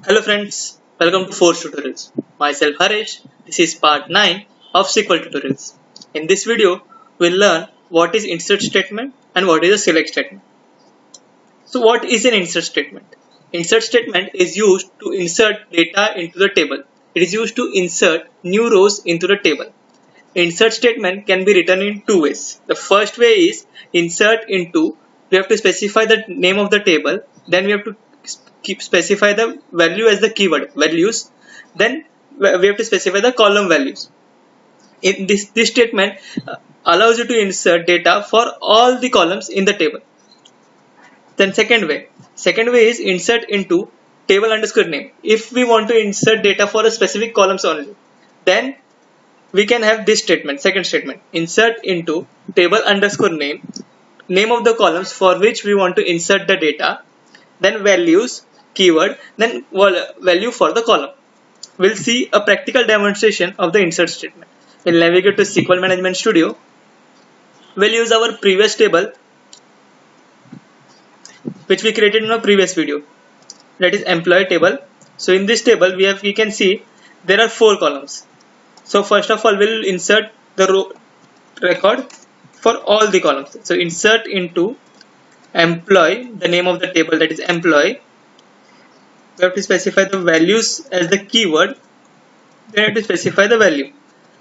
Hello friends, welcome to Force Tutorials. Myself Harish, this is part 9 of SQL tutorials. In this video, we'll learn what is insert statement and what is a select statement. So what is an insert statement? Insert statement is used to insert data into the table. It is used to insert new rows into the table. Insert statement can be written in two ways. The first way is insert into, we have to specify the name of the table, then we have to specify the value as the keyword values, then we have to specify the column values. In this statement allows you to insert data for all the columns in the table. Then second way is insert into table underscore name. If we want to insert data for a specific columns only, then we can have this statement, second statement, insert into table underscore name of the columns for which we want to insert the data, then values, keyword, then value for the column. We'll see a practical demonstration of the insert statement. We'll navigate to SQL Management Studio. We'll use our previous table which we created in a previous video, that is employee table. So in this table we can see there are 4 columns. So first of all, we'll insert the record for all the columns. So insert into employee, the name of the table, that is employee. We have to specify the values as the keyword. Then we have to specify the value.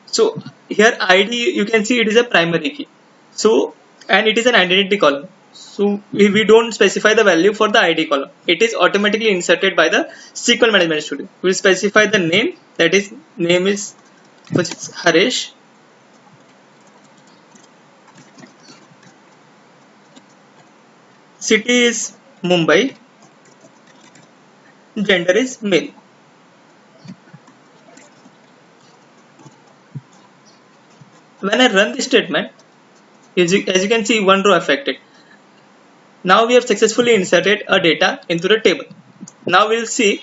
So here ID, you can see it is a primary key. So and it is an identity column. So we don't specify the value for the ID column. It is automatically inserted by the SQL Management Studio. We'll specify the name, that is name is Harish. City is Mumbai. Gender is male. When I run this statement, as you can see, one row affected. Now we have successfully inserted a data into the table. Now we'll see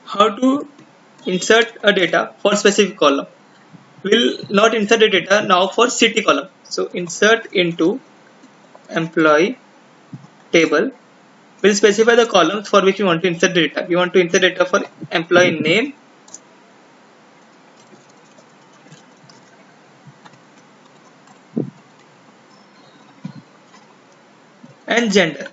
how to insert a data for specific column. We'll not insert the data now for city column. So insert into employee table. We'll specify the columns for which we want to insert data. We want to insert data for employee name, and gender.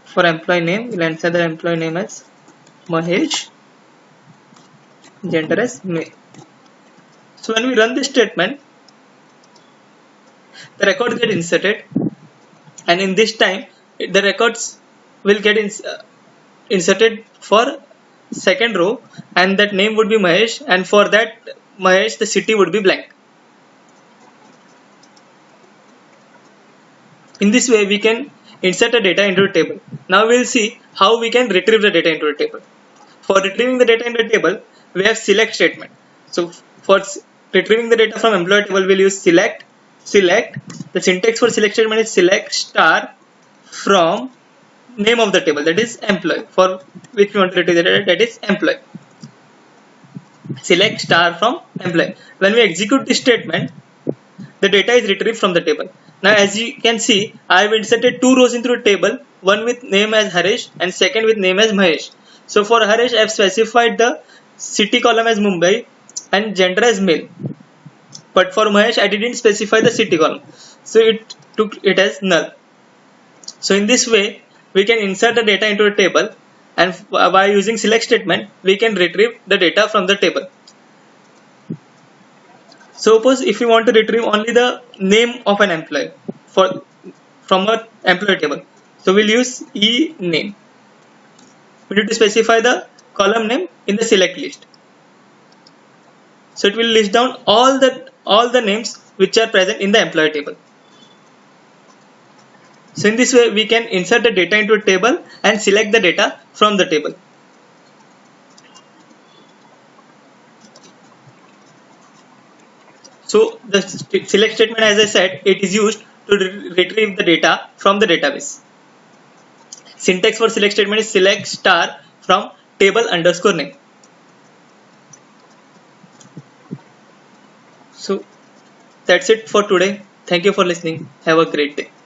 For employee name, we'll enter the employee name as Mahesh, gender as male. So when we run this statement, the records get inserted, and in this time the records will get inserted for second row, and that name would be Mahesh, and for that Mahesh the city would be blank. In this way we can insert a data into a table. Now we will see how we can retrieve the data into a table. For retrieving the data into a table, we have select statement. So for retrieving the data from employee table, we'll use select. The syntax for select statement is select star from name of the table, that is employee, for which we want to retrieve the data, that is employee. Select star from employee. When we execute this statement, the data is retrieved from the table. Now as you can see, I have inserted 2 rows into a table, one with name as Harish and second with name as Mahesh. So for Harish, I have specified the city column as Mumbai and gender as male. But for Mahesh, I didn't specify the city column. So it took it as null. So in this way, we can insert the data into a table, and by using select statement, we can retrieve the data from the table. Suppose if we want to retrieve only the name of an employee from our employee table, so we'll use name. We need to specify the column name in the select list. So it will list down all the names which are present in the employee table. So in this way we can insert the data into a table and select the data from the table. So the select statement, as I said, it is used to retrieve the data from the database. Syntax for select statement is select star from table underscore name. that's it for today. Thank you for listening. Have a great day.